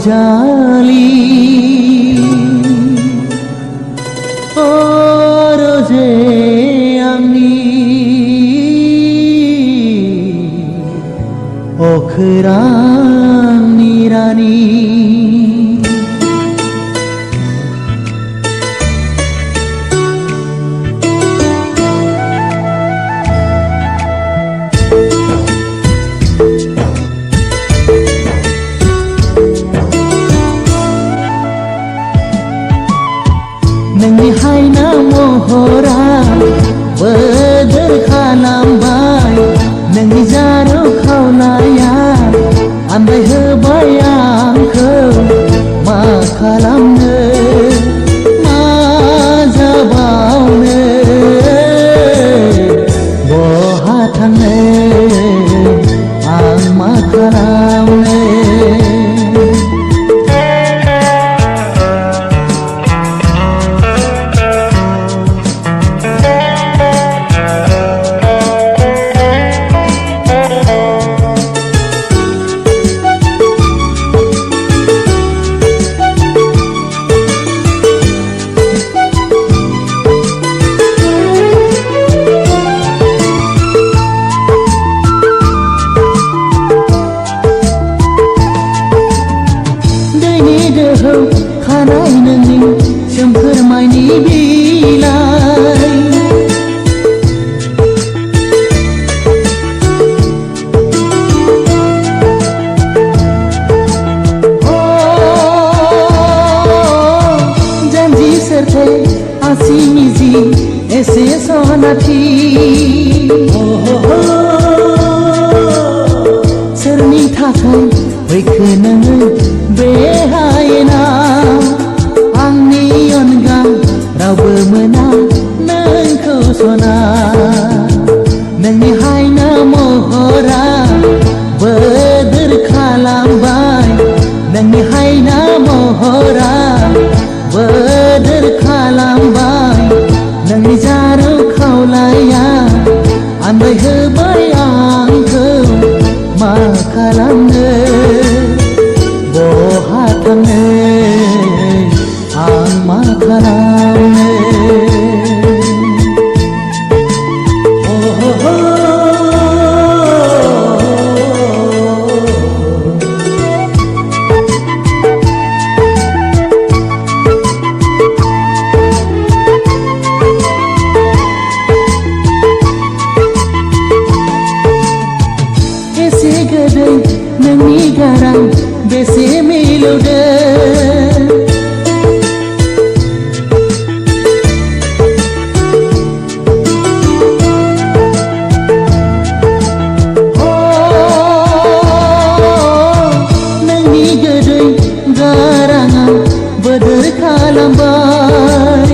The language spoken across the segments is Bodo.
जाली रोजे आंनि अखोरांनि रानि नोंनि हायना महरा बोदोर खालामबाय नोंनि जारौ खावनाया आन्दाय होबाय आंखौ मा खालामनो मा जाबावनो बहा थांनो आं मा खालामनो खानाय नोंनि सोमखोर माइनि बिलाइ जानजि सेरथे आसि मिजि एसे सनाथि सोरनि थाखाय फैखो नोङो बे हायेनाव आंनि अनगा रावबो मोना नोंखौ सना नोंनि हायना महरा बोदोर खालामबाय नोंनि हायना महरा बोदोर खालामबाय नोंनि जारौ खावलाया आन्दाय होबाय आंखौ मा खालामनो बहा थांनो आं मा खालामनो एसे गोदै नोंनि गारां बेसे मिलौदो नोंनि गोदै गाराङा बोदोर खालामबाय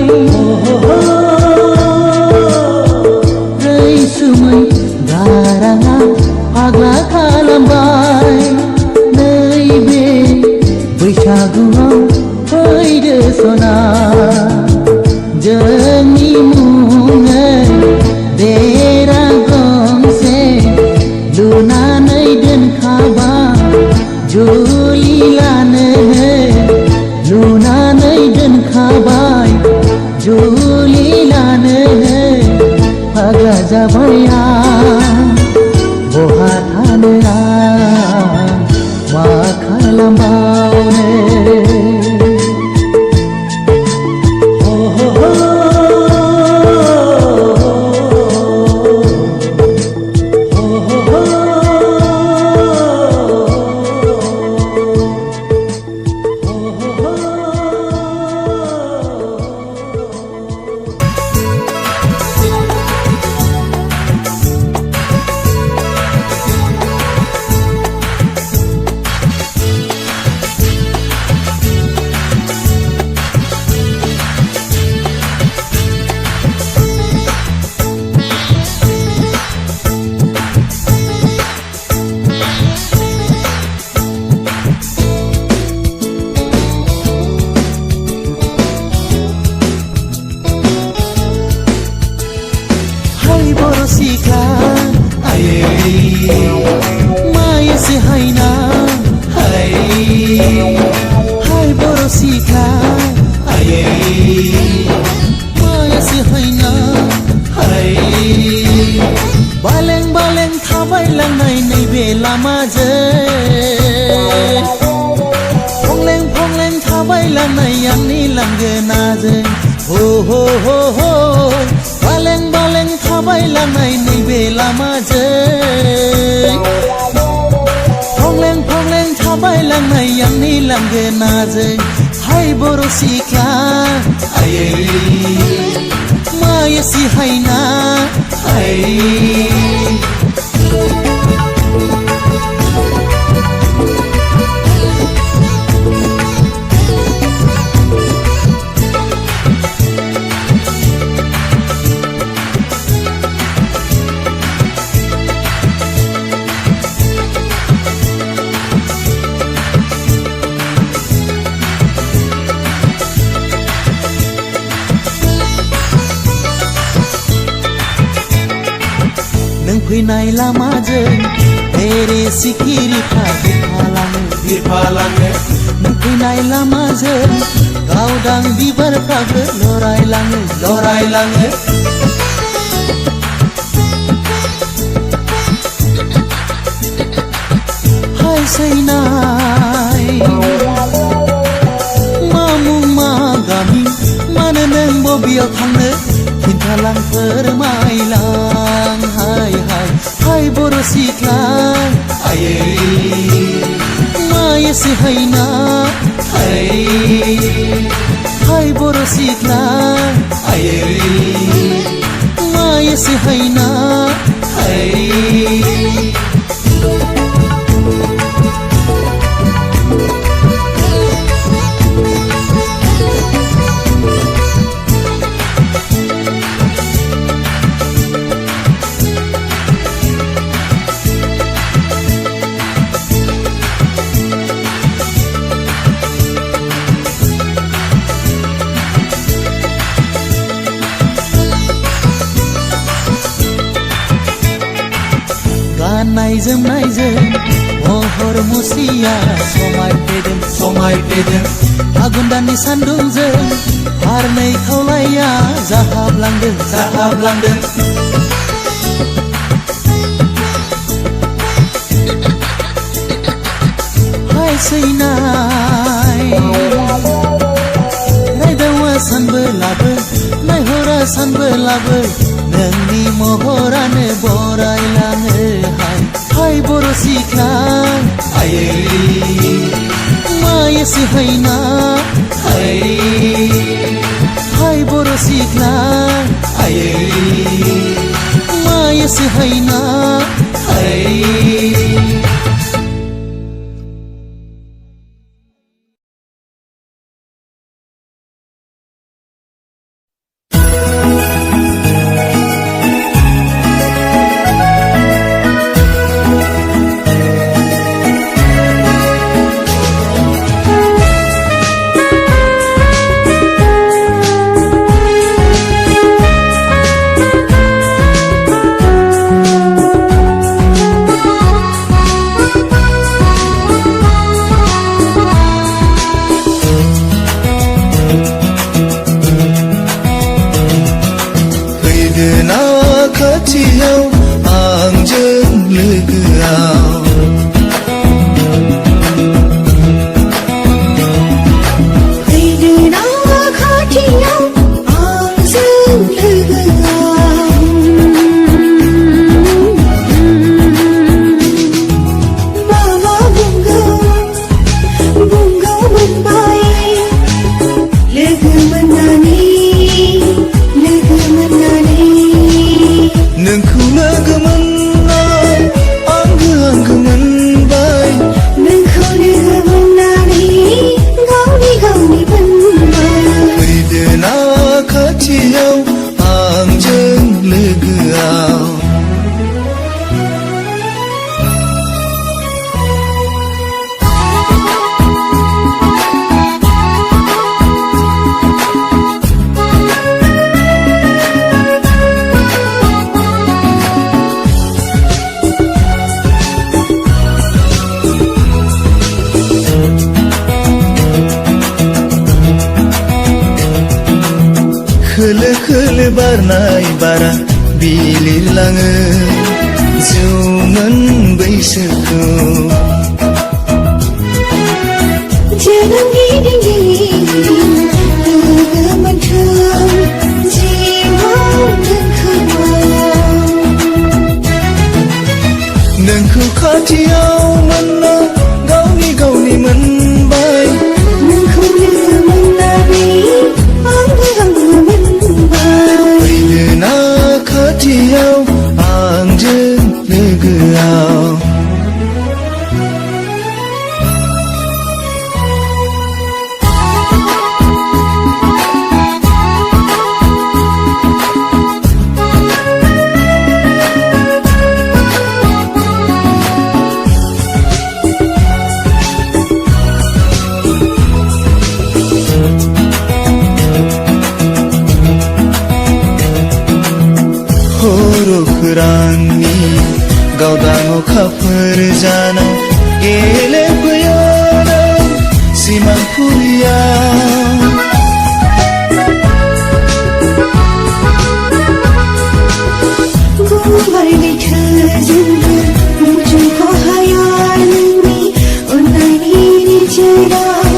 रैसुमै गाराङा फाग्ला खालामबाय नैबे बैसागुआव फैदो सना जोंनि मुङै देरा गंसे लुनानै दोनखाबाय जुलि लानो लुनानै दोनखाबाय जुलि लानो फाग्ला जाबाय आं बहा थानो आं मा खालामबावनो बर' सिख्ला आयै मायासो हैना हाय बालें बालें थाबायलांनाय नैबे लामाजों फंलें फंलें थाबायलांनाय आंनि लांगोनाजों हो हो हो हो बालें बालें थाबायलांनाय नैबे लामाजों फंलें फंलें थाबायलांनाय आंनि लांगोनाजों हाय बर' सिख्ला आयै मायासि हायना हाय फैनाय लामाजों बेरे सिखिरिफ्रा बिरफालाङो नों फैनाय लामाजों गावदां बिबारफ्राबो लरायलाङो हाय सैनाय मा मुं मा गामि मानो नों बबेयाव थांनो खिन्थालां फोरमायलां हाय हाय हाय बर' सिख्ला आयै मायासो हैना हाय हाय बर' सिख्ला आयै मायासो हैना हाय गाननाय जोमनायजों महर मुसिया समायफ्लेदों आघोन दाननि सान्दुंजों फारनै खावलाया जाहाबलांदों हाय सैनाय नायदावा सानबोलाबो नायहरा सानबोलाबो नोंनि महरानो बरायलाङो हाय बर' सिख्ला आयै मायासो हैना हाय बर' सिख्ला आयै मायासो हैना खाथियाव आंजों लोगोआव फैदोना खाथियाव आंजों लोगोआव मामा बुंगौ मोनबाय लोगो मोननानै नोंखौल' खोलो खोलो बारनाय बारा बिलिरलाङो जौमोन बैसोखौ जोनोम गिदिं लोगो मोनथों जिउआव नोंखौ खाथियाव मोनना गावनि मोनबाय नोंखौ लोगो मोननानै आंबो मोनबाय फैनो ना खाथियाव आंजों लोगोआव खौरांनि गावदां अखाफोर जाना गेलेफैयो नों सिमांफुरियाव गुवार लैथोजोंबो रुजुनख' हाया नोंनि अननायनि निजोराव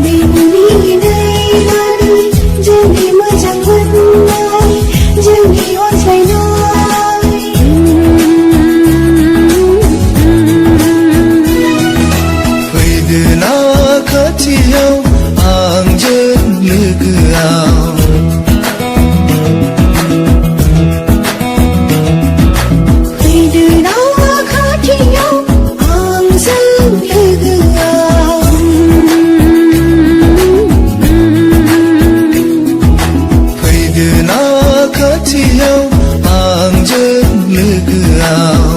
बे मुहिनानै जोंनि मोजां मोननाय जोंनि अनज्लायनाय खाथियाव आंजों लोगोआव फैदो ना खाथियाव आंजों लोगोआव फैदो ना खाथियाव आंजों लोगोआव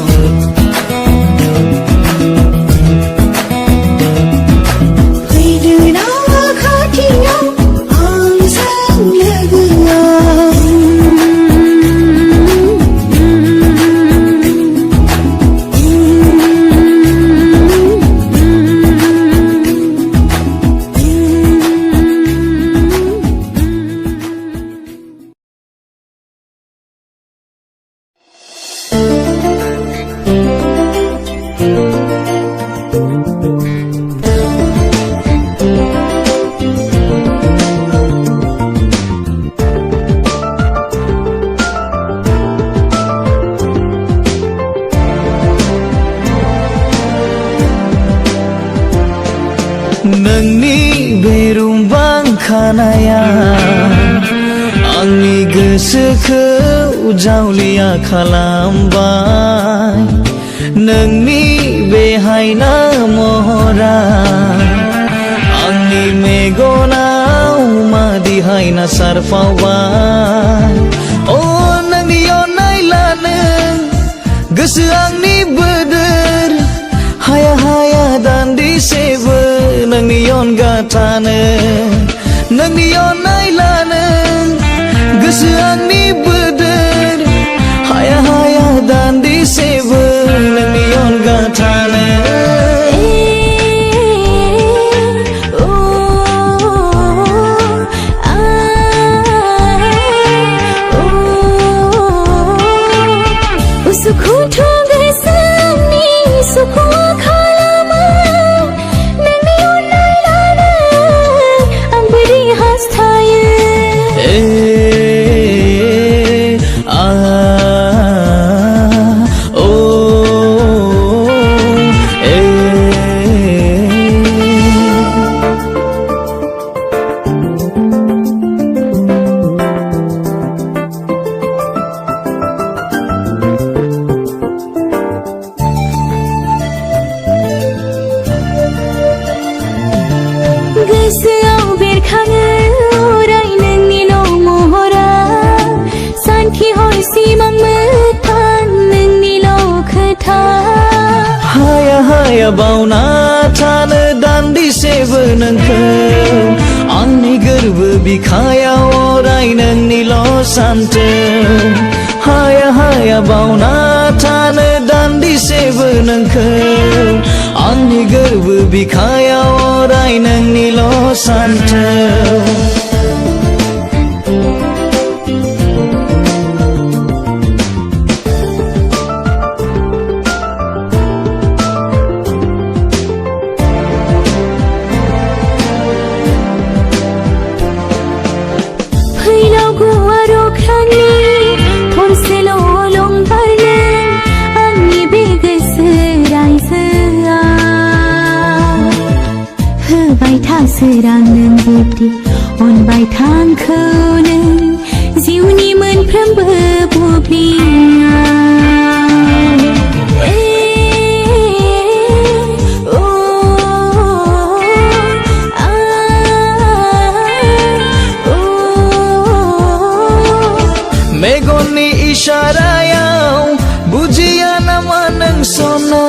नोंनि बेरुंबां खानाया आंनि गोसोखौ जावलिया खालामबाय नोंनि बे हायना महरा आंनि मेगनाव मादिहायना सारफावबाय अ नोंनि अननाय लानो गोसो आंनि बोदोर हाया हाया दान्दिसेबो नोंनि अनगा थानो नोंनि अननाय लानो गोसो आंनि बोदोर हाया हाया दान्दिसेबो नोंनि अनगा थानो बावना थानो दान्दिसेबो नोंखौ आंनि गोरबो बिखायाव अराय नोंनिल' सान्थों हाया हाया बावना थानो दान्दिसेबो नोंखौ आंनि गोरबो बिखायाव अराय नोंनिल' सान्थों सोरां नों बिब्दि अनबाय थांखौ नों जिउनि मोनफ्रोमबो बुब्लियाव मेगननि इसारायाव बुजिया नामा नों सना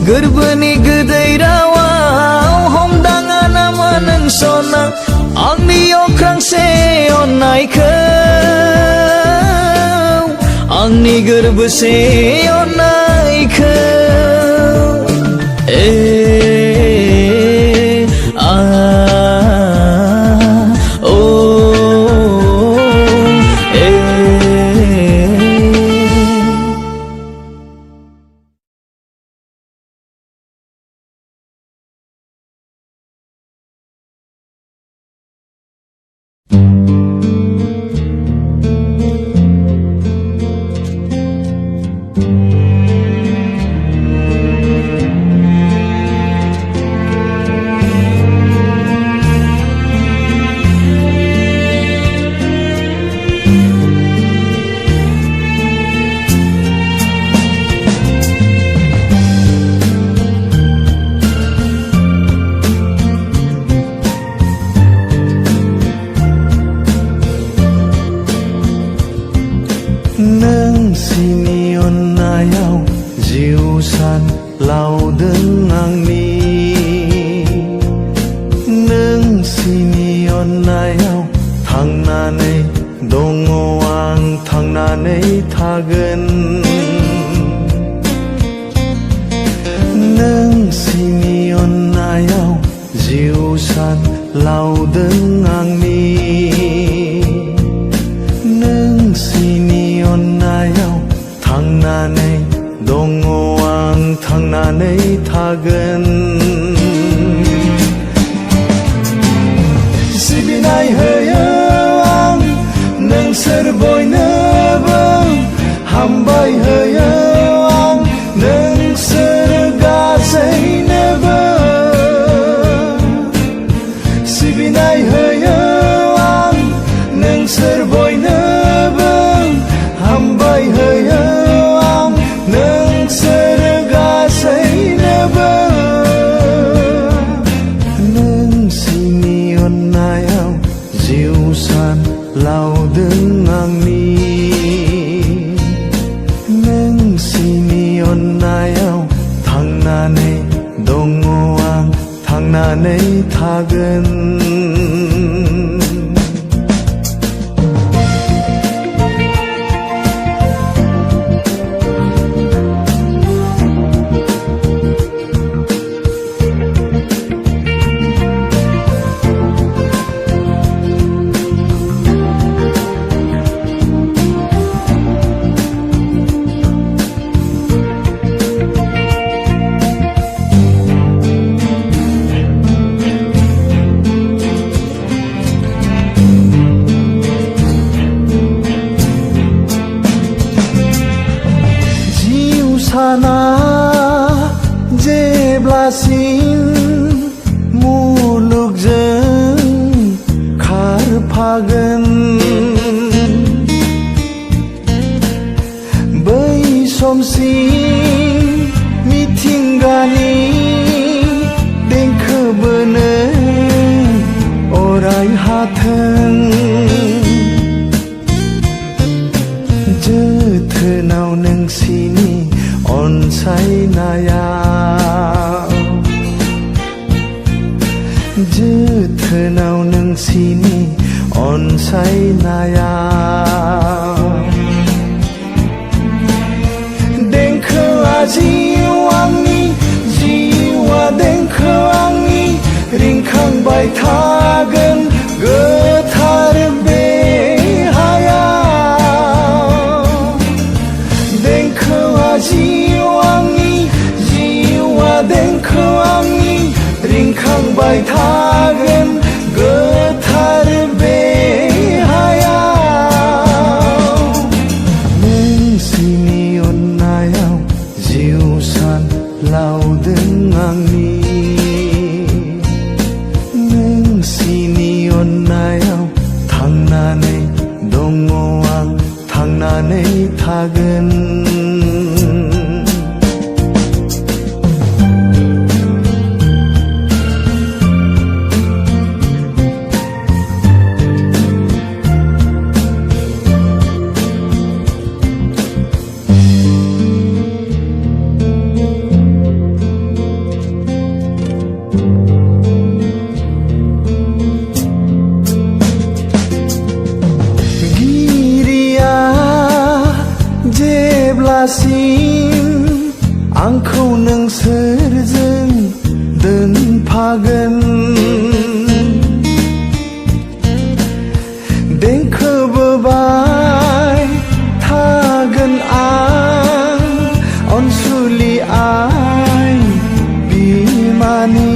गोरबोनि गोदै रावाव हमदाङा नामा नों सना आंनि अख्रांसे अननायखौ आंनि गोरबोसे अननायखौ नोंसिनि अननायाव जिउ सान लावदों आंनि नोंसिनि अननायाव थांनानै दङ आं थांनानै थागोन नोंसिनि अननायाव जिउ सान लावदों आंनि नोंसिनि अननायाव थांनानै दङ आं थांनानै थागोन सिबिनाय होयो आं नोंसोर बयनोबो हामबाय होयो आं नोंसोर गासैनोबो सिबिनाय होयो आं नोंसोर बयनोबो हामबाय होयो आं नोंसोर गासैनोबो नोंसिनि अननायाव जिउ सान लावदों आंनि नोंसिनि अननायाव थांनानै दङ आं थांनानै थागोन साना जेब्लासिम मुलुगजों खारफागोन बै समसिम मिथिंगानि देंखो बोनो अराय हाथों जोथोनाव नोंसिनि अनसायनाया जोथोनाव नोंसिनि अनसायनाया देंखोआ जिउ आंनि जिउआ देंखो आंनि रिंखांबाय थागोन गोथार बे देंखोआ जिउ आंनि जिउआ देंखो आंनि रिंखांबाय थागोन गोथार बे हायाव नोंसिनि अननायाव जिउ सान लावदों आंनि अन्नायाव थांनानै दङ आं थांनानै थागोन जेब्लासिम आंखौ नोंसोरजों दोनफागोन देंखो बोबाय थागोन आं अनसुलि आइ बिमानि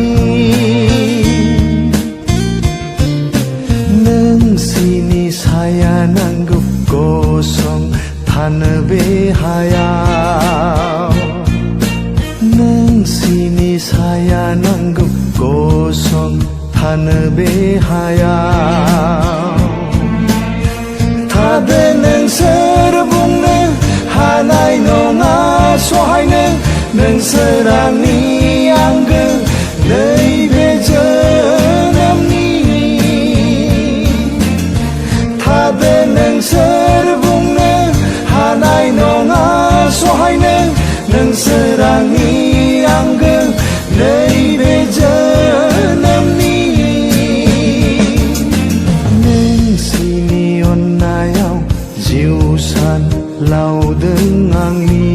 नोंसिनि साया नांगौ गसं थानो बे हायाव नोंसिनि साया नांगौ गसं थानो बे हायाव थादो नोंसोर बुंनो हानाय नङा सहायनो नोंसोर आंनि आंगो नैबे जोनोमनि थादो नोंसोर बुंनो हानाय नङा सहायनो नोंसोर आंनि आंगो नैबे जोनोमनि नोंसिनि अन्नायाव जिउ सान लावदों आंनि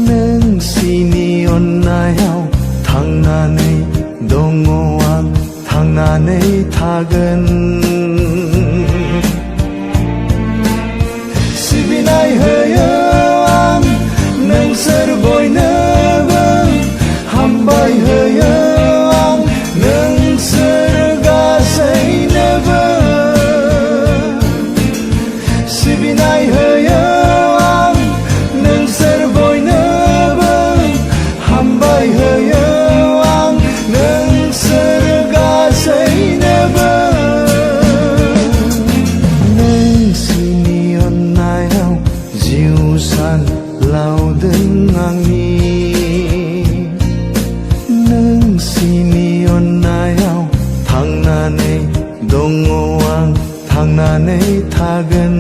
नोंसिनि अन्नायाव थांनानै दङ आं थांनानै थागोन सिबिनाय होयो आं नोंसोर बयनोबो हामबाय होयो आं नोंसोर गासैनोबो सिबिनाय होयो आं नोंसोर बयनोबो हामबाय होयो आं नोंसोर गासैनोबो नोंसिनि अन्नायाव जिउ सान लावदों आंनि नोंसिनि अन्नायाव थांनानै दङ आं थांनानै थागोन